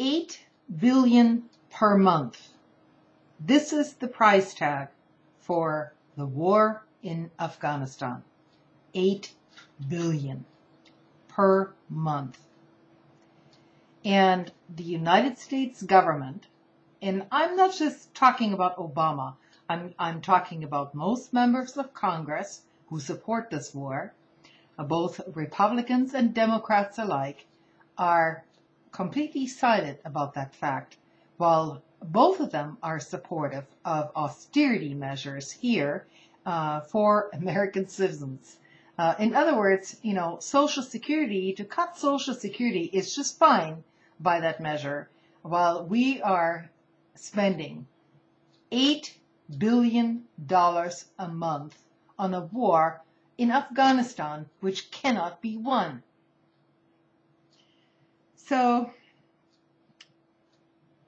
$8 billion per month. This is the price tag for the war in Afghanistan. $8 billion per month. And the United States government, and I'm not just talking about Obama, I'm talking about most members of Congress who support this war, both Republicans and Democrats alike, are completely silent about that fact, while both of them are supportive of austerity measures here for American citizens. In other words, Social Security, to cut Social Security is just fine by that measure, while we are spending $8 billion a month on a war in Afghanistan which cannot be won. So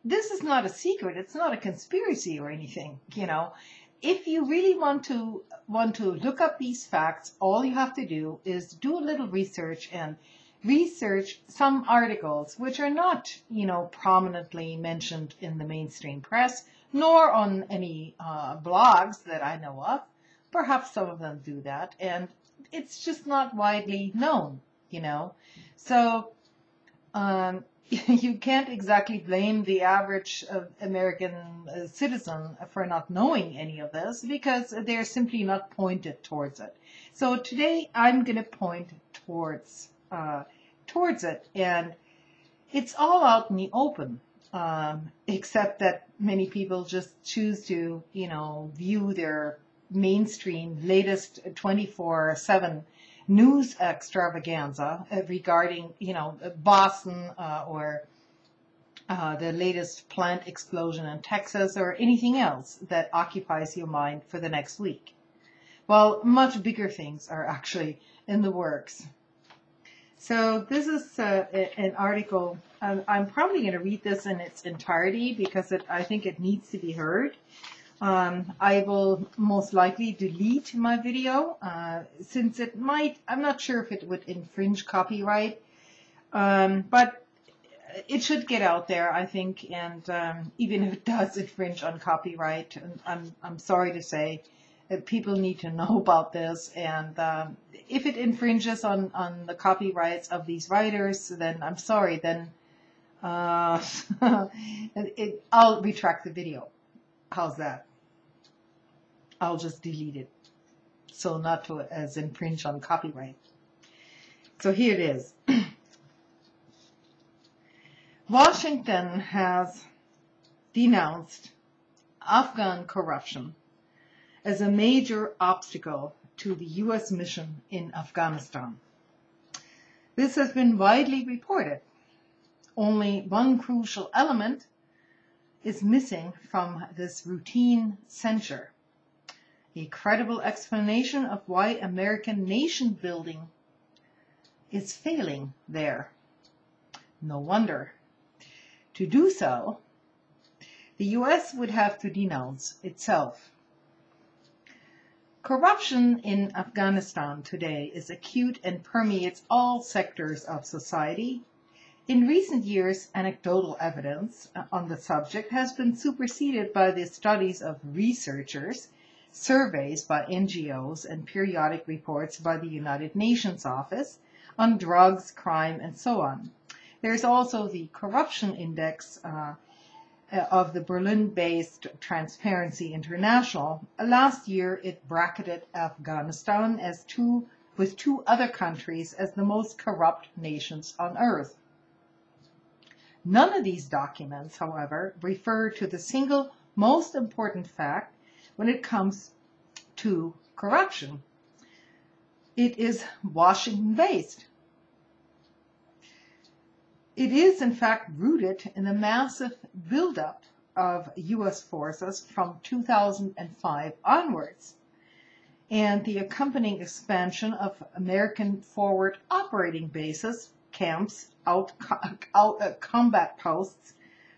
this is not a secret. It's not a conspiracy or anything. If you really want to look up these facts, all you have to do is do a little research and research some articles which are not, prominently mentioned in the mainstream press, nor on any blogs that I know of. Perhaps some of them do that, and it's just not widely known, So you can't exactly blame the average American citizen for not knowing any of this, because they're simply not pointed towards it. So today I'm going to point towards it, and it's all out in the open, except that many people just choose to, view their mainstream latest 24/7 news extravaganza regarding, Boston or the latest plant explosion in Texas or anything else that occupies your mind for the next week. Well, much bigger things are actually in the works. So this is an article. I'm probably going to read this in its entirety because I think it needs to be heard. I will most likely delete my video since it might, I'm not sure if it would infringe copyright, but it should get out there, I think, and even if it does infringe on copyright, I'm sorry to say that people need to know about this, and if it infringes on the copyrights of these writers, then I'm sorry, then I'll retract the video. How's that? I'll just delete it, so not to as infringe on copyright. So here it is. Washington has denounced Afghan corruption as a major obstacle to the U.S. mission in Afghanistan. This has been widely reported. Only one crucial element is missing from this routine censure: a credible explanation of why American nation building is failing there. No wonder. To do so, the U.S. would have to denounce itself. Corruption in Afghanistan today is acute and permeates all sectors of society. In recent years, anecdotal evidence on the subject has been superseded by the studies of researchers, surveys by NGOs, and periodic reports by the United Nations Office on drugs, crime, and so on. There's also the corruption index of the Berlin-based Transparency International. Last year, it bracketed Afghanistan as with two other countries as the most corrupt nations on earth. None of these documents, however, refer to the single most important fact when it comes to corruption. It is Washington-based. It is, in fact, rooted in the massive buildup of U.S. forces from 2005 onwards, and the accompanying expansion of American forward operating bases, camps, combat posts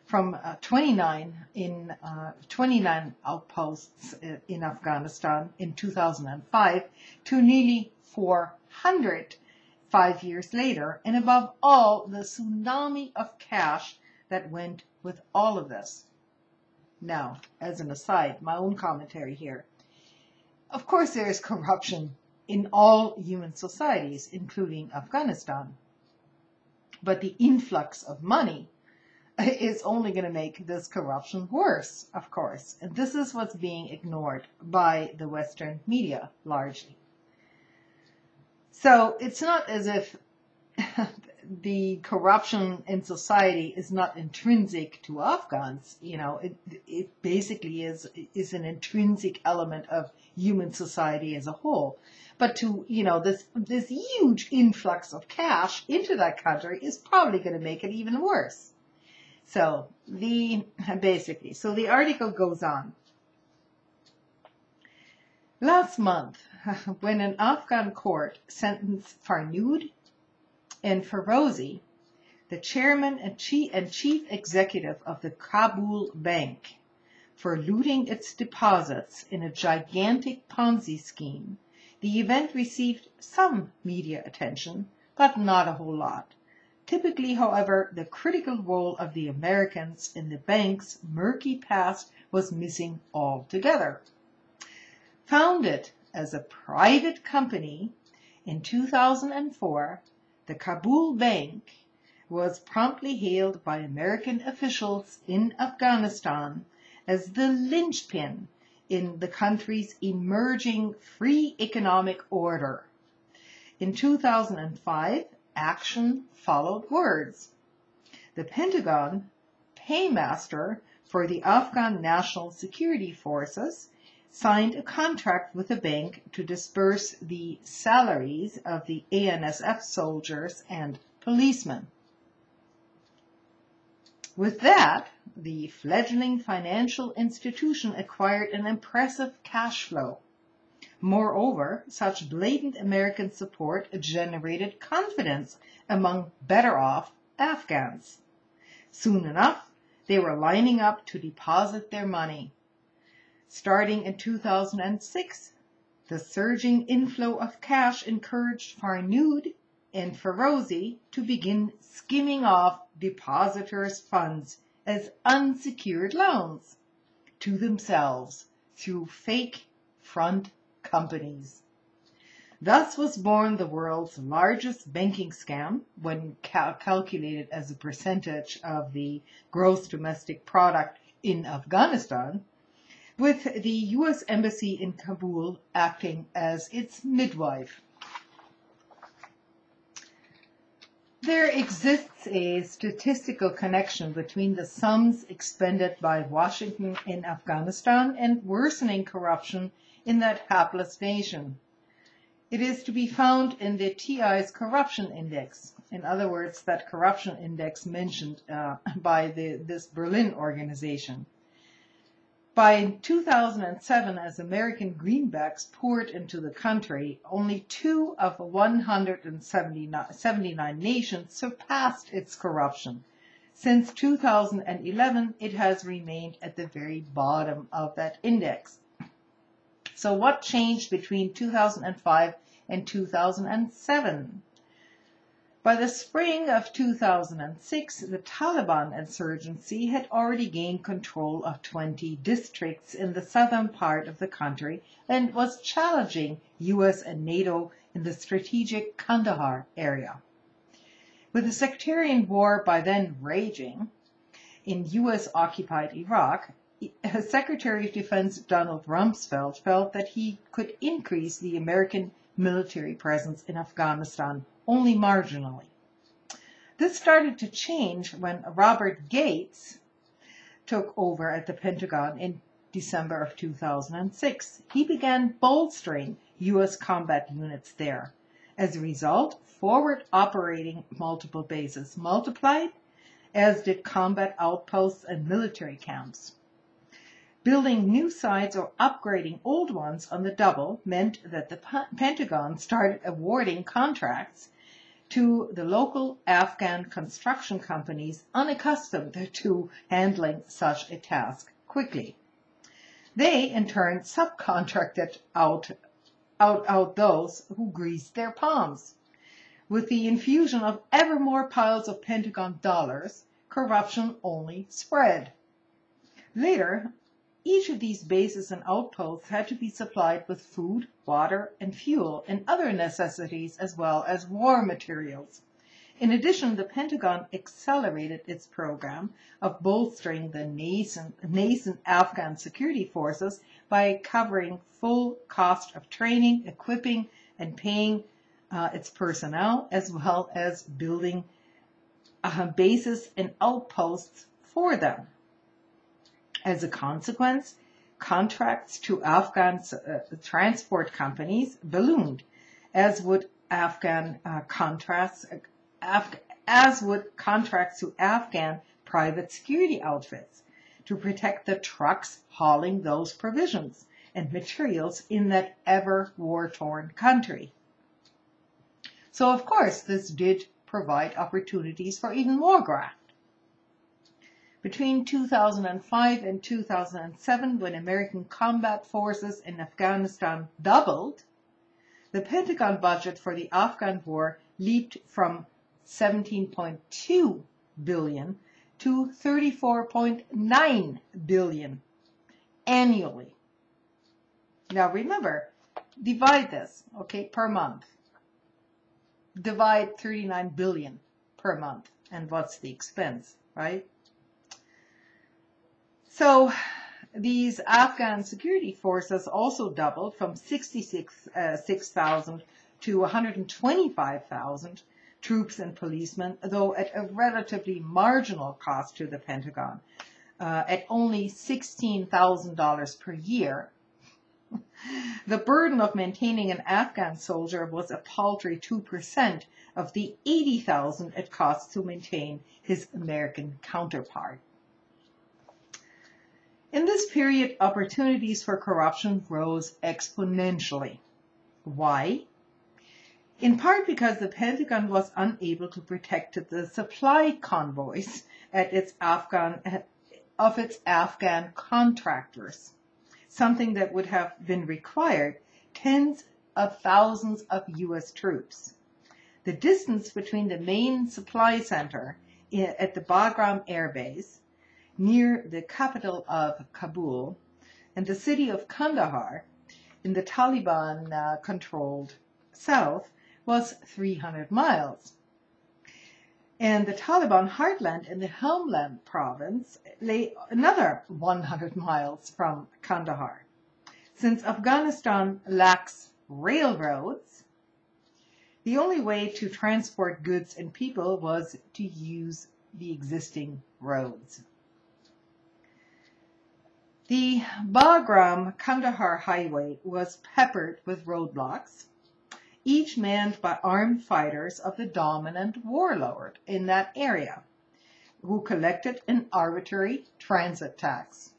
from 29 outposts in Afghanistan in 2005 to nearly 400 5 years later, and above all, the tsunami of cash that went with all of this. Now, as an aside, my own commentary here. Of course, there is corruption in all human societies, including Afghanistan. But the influx of money is only going to make this corruption worse, of course. And this is what's being ignored by the Western media, largely. So it's not as if the corruption in society is not intrinsic to Afghans. You know, it basically is an intrinsic element of human society as a whole. But to, you know, this huge influx of cash into that country is probably going to make it even worse. So the article goes on. Last month, when an Afghan court sentenced Farnood and Ferozi, the chairman and chief executive of the Kabul Bank, for looting its deposits in a gigantic Ponzi scheme, the event received some media attention, but not a whole lot. Typically, however, the critical role of the Americans in the bank's murky past was missing altogether. Founded as a private company in 2004, the Kabul Bank was promptly hailed by American officials in Afghanistan as the linchpin in the country's emerging free economic order. In 2005, action followed words. The Pentagon, paymaster for the Afghan National Security Forces, signed a contract with the bank to disburse the salaries of the ANSF soldiers and policemen. With that, the fledgling financial institution acquired an impressive cash flow. Moreover, such blatant American support generated confidence among better-off Afghans. Soon enough, they were lining up to deposit their money. Starting in 2006, the surging inflow of cash encouraged Farnood and Ferozi to begin skimming off depositors' funds as unsecured loans to themselves through fake front companies. Thus was born the world's largest banking scam when calculated as a percentage of the gross domestic product in Afghanistan, with the U.S. Embassy in Kabul acting as its midwife. There exists a statistical connection between the sums expended by Washington in Afghanistan and worsening corruption in that hapless nation. It is to be found in the TI's corruption index. In other words, that corruption index mentioned by this Berlin organization. By 2007, as American greenbacks poured into the country, only 2 of 179 nations surpassed its corruption. Since 2011, it has remained at the very bottom of that index. So what changed between 2005 and 2007? By the spring of 2006, the Taliban insurgency had already gained control of 20 districts in the southern part of the country and was challenging US and NATO in the strategic Kandahar area. With the sectarian war by then raging in US-occupied Iraq, Secretary of Defense Donald Rumsfeld felt that he could increase the American military presence in Afghanistan only marginally. This started to change when Robert Gates took over at the Pentagon in December of 2006. He began bolstering U.S. combat units there. As a result, forward operating multiple bases multiplied, as did combat outposts and military camps. Building new sites or upgrading old ones on the double meant that the Pentagon started awarding contracts to the local Afghan construction companies unaccustomed to handling such a task quickly. They, in turn, subcontracted out those who greased their palms. With the infusion of ever more piles of Pentagon dollars, corruption only spread. Later, each of these bases and outposts had to be supplied with food, water, and fuel, and other necessities as well as war materials. In addition, the Pentagon accelerated its program of bolstering the nascent Afghan security forces by covering full cost of training, equipping, and paying its personnel, as well as building bases and outposts for them. As a consequence, contracts to Afghan transport companies ballooned, as would contracts to Afghan private security outfits to protect the trucks hauling those provisions and materials in that ever war-torn country. So, of course, this did provide opportunities for even more graft. Between 2005 and 2007, when American combat forces in Afghanistan doubled, the Pentagon budget for the Afghan war leaped from $17.2 billion to $34.9 billion annually. Now remember, divide this, okay, per month. Divide 39 billion per month, and what's the expense, right? So these Afghan security forces also doubled from 66,000 to 125,000 troops and policemen, though at a relatively marginal cost to the Pentagon, at only $16,000 per year. The burden of maintaining an Afghan soldier was a paltry 2% of the $80,000 it costs to maintain his American counterpart. In this period, opportunities for corruption rose exponentially. Why? In part because the Pentagon was unable to protect the supply convoys of its Afghan contractors, something that would have been required tens of thousands of U.S. troops. The distance between the main supply center at the Bagram Air Base, near the capital of Kabul, and the city of Kandahar, in the Taliban-controlled south, was 300 miles. And the Taliban heartland in the Helmand province lay another 100 miles from Kandahar. Since Afghanistan lacks railroads, the only way to transport goods and people was to use the existing roads. The Bagram-Kandahar highway was peppered with roadblocks, each manned by armed fighters of the dominant warlord in that area, who collected an arbitrary transit tax.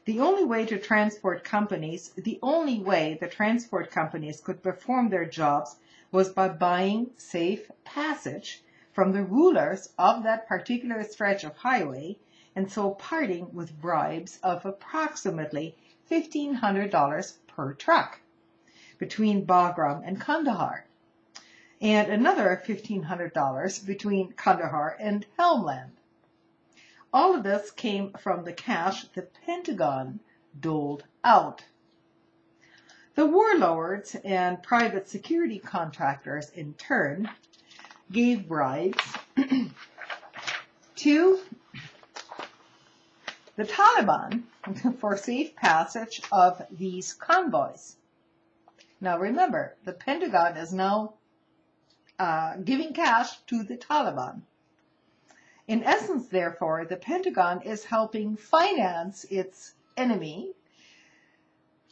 The only way the transport companies could perform their jobs was by buying safe passage from the rulers of that particular stretch of highway, and so parting with bribes of approximately $1,500 per truck between Bagram and Kandahar, and another $1,500 between Kandahar and Helmand. All of this came from the cash the Pentagon doled out. The warlords and private security contractors, in turn, gave bribes to the Taliban for safe passage of these convoys. Now remember, the Pentagon is now giving cash to the Taliban. In essence, therefore, the Pentagon is helping finance its enemy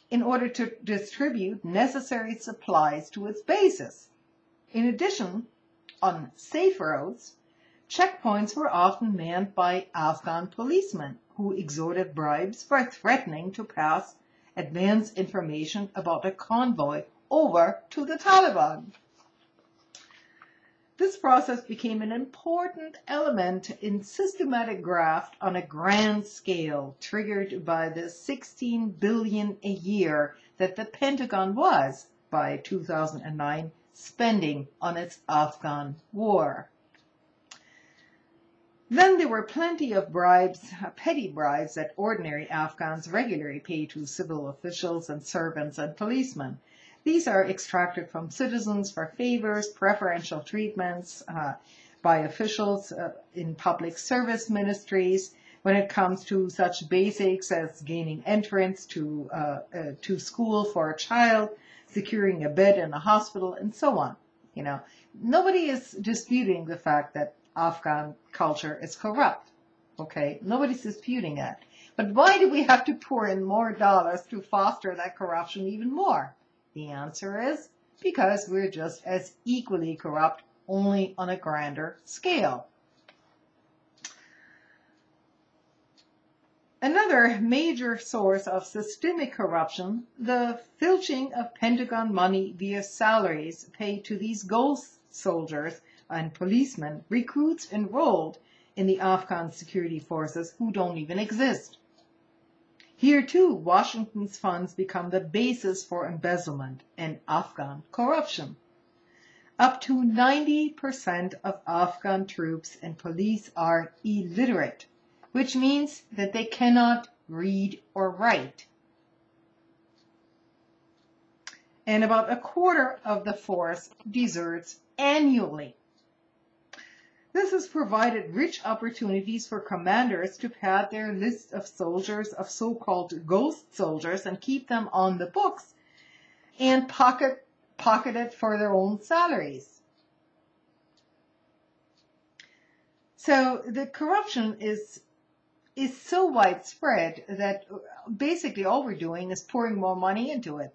in order to distribute necessary supplies to its bases. In addition, on safe roads, checkpoints were often manned by Afghan policemen who extorted bribes for threatening to pass advance information about a convoy over to the Taliban. This process became an important element in systematic graft on a grand scale, triggered by the $16 billion a year that the Pentagon was, by 2009, spending on its Afghan war. Then there were plenty of bribes, petty bribes that ordinary Afghans regularly pay to civil officials and servants and policemen. These are extracted from citizens for favors, preferential treatments by officials in public service ministries when it comes to such basics as gaining entrance to school for a child, securing a bed in a hospital, and so on. You know, nobody is disputing the fact that Afghan culture is corrupt. Okay, nobody's disputing that. But why do we have to pour in more dollars to foster that corruption even more? The answer is because we're just as equally corrupt, only on a grander scale. Another major source of systemic corruption, the filching of Pentagon money via salaries paid to these ghost soldiers and policemen, recruits enrolled in the Afghan security forces who don't even exist. Here too, Washington's funds become the basis for embezzlement and Afghan corruption. Up to 90% of Afghan troops and police are illiterate, which means that they cannot read or write. And about a quarter of the force deserts annually. This has provided rich opportunities for commanders to pad their list of soldiers, of so-called ghost soldiers, and keep them on the books and pocket it for their own salaries. So the corruption is so widespread that basically all we're doing is pouring more money into it.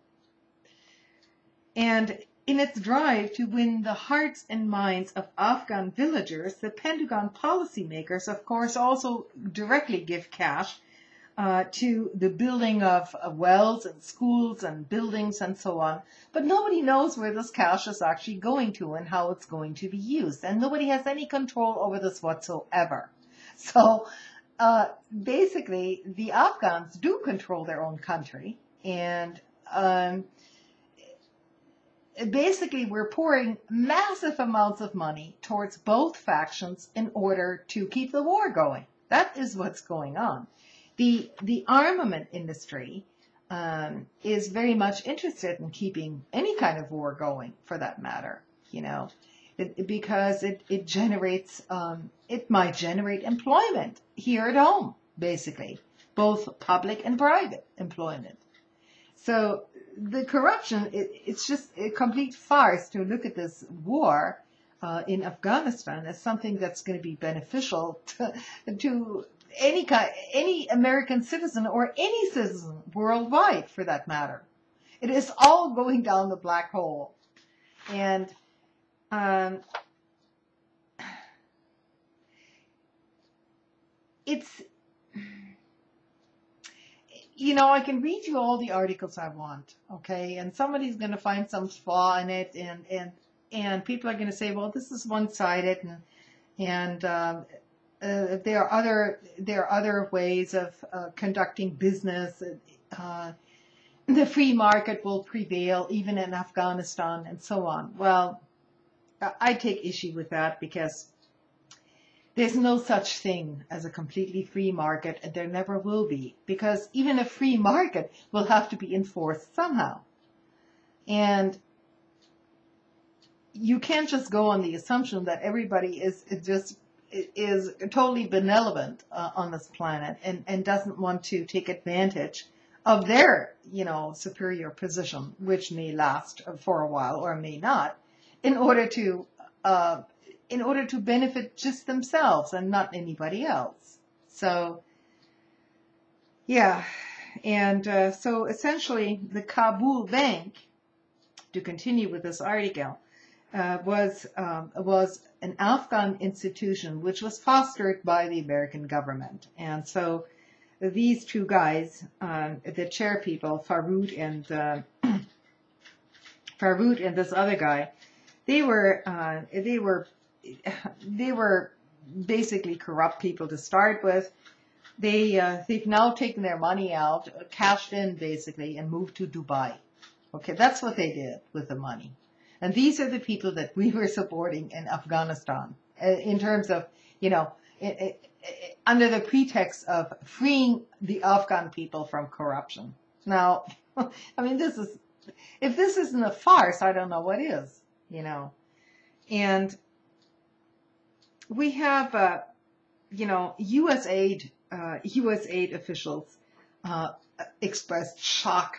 And in its drive to win the hearts and minds of Afghan villagers, the Pentagon policymakers, of course, also directly give cash to the building of wells and schools and buildings and so on. But nobody knows where this cash is actually going to and how it's going to be used. And nobody has any control over this whatsoever. So basically, the Afghans do control their own country. And basically, we're pouring massive amounts of money towards both factions in order to keep the war going. That is what's going on. The armament industry is very much interested in keeping any kind of war going, for that matter, you know, because it generates, it might generate employment here at home, basically, both public and private employment. So the corruption, it's just a complete farce to look at this war in Afghanistan as something that's going to be beneficial to any American citizen or any citizen worldwide, for that matter. It is all going down the black hole. And it's, you know, I can read you all the articles I want, okay? And somebody's going to find some flaw in it, and people are going to say, well, this is one-sided, and there are other ways of conducting business. The free market will prevail even in Afghanistan, and so on. Well, I take issue with that because there's no such thing as a completely free market, and there never will be, because even a free market will have to be enforced somehow. And you can't just go on the assumption that everybody is totally benevolent on this planet and doesn't want to take advantage of their, you know, superior position, which may last for a while or may not, in order to benefit just themselves and not anybody else. So, yeah, and so essentially the Kabul Bank, to continue with this article, was an Afghan institution which was fostered by the American government. And so these two guys, the chair people, Farooq and this other guy, they were basically corrupt people to start with. They've now taken their money out, cashed in basically, and moved to Dubai. Okay, that's what they did with the money. And these are the people that we were supporting in Afghanistan in terms of, you know, under the pretext of freeing the Afghan people from corruption. Now, I mean, if this isn't a farce, I don't know what is, you know. And we have, you know, U.S. aid officials expressed shock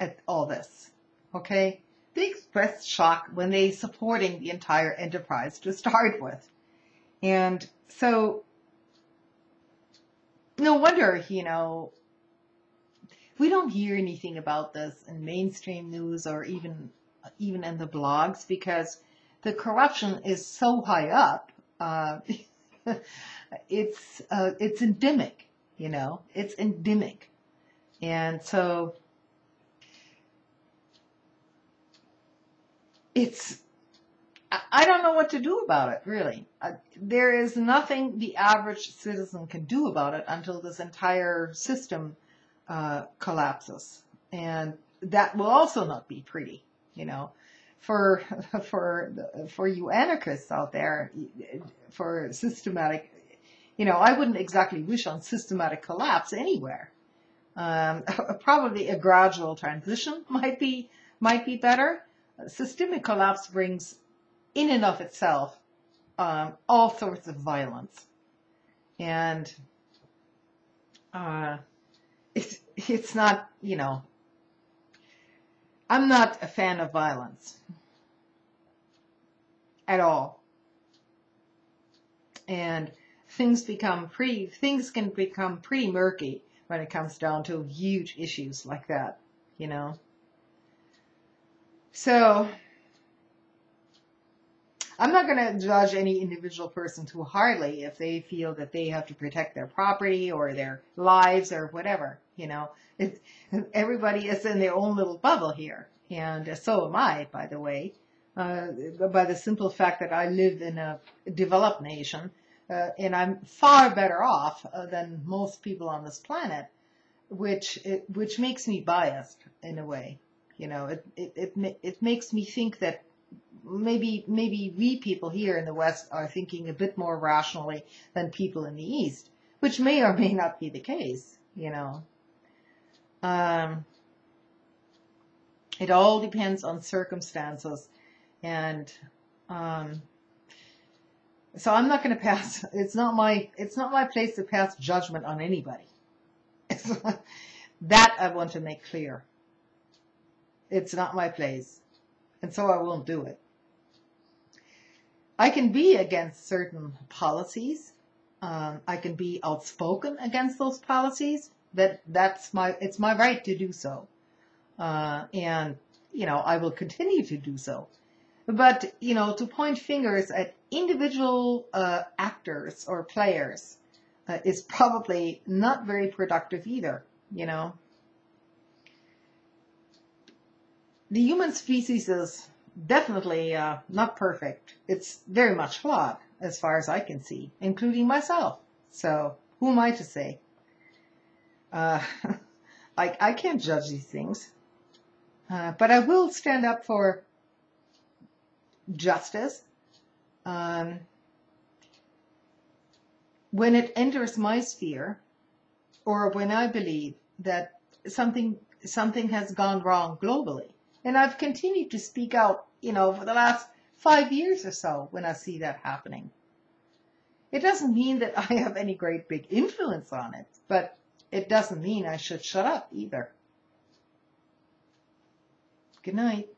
at all this, okay? They expressed shock when they supporting the entire enterprise to start with. And so, no wonder, you know, we don't hear anything about this in mainstream news or even in the blogs, because the corruption is so high up. It's endemic, you know, it's endemic. And so I don't know what to do about it, really. There is nothing the average citizen can do about it until this entire system collapses. And that will also not be pretty, you know. For you anarchists out there, for systematic, you know, I wouldn't exactly wish on systematic collapse anywhere. Probably a gradual transition might be better. Systemic collapse brings, in and of itself, all sorts of violence, and it's not, you know. I'm not a fan of violence at all, and things can become pretty murky when it comes down to huge issues like that, you know. So I'm not going to judge any individual person too hardly if they feel that they have to protect their property or their lives or whatever, you know. Everybody is in their own little bubble here, and so am I, by the way, by the simple fact that I live in a developed nation, and I'm far better off than most people on this planet, which makes me biased in a way. You know, it makes me think that maybe we people here in the West are thinking a bit more rationally than people in the East, which may or may not be the case, you know. It all depends on circumstances, and so I'm not going to pass. It's not my place to pass judgment on anybody. That I want to make clear. It's not my place, and so I won't do it. I can be against certain policies. I can be outspoken against those policies. It's my right to do so, and you know, I will continue to do so. But you know, to point fingers at individual actors or players is probably not very productive either. You know, the human species is definitely not perfect. It's very much flawed as far as I can see, including myself. So who am I to say? I can't judge these things, but I will stand up for justice when it enters my sphere, or when I believe that something has gone wrong globally. And I've continued to speak out, you know, for the last 5 years or so when I see that happening. It doesn't mean that I have any great big influence on it, but it doesn't mean I should shut up either. Good night.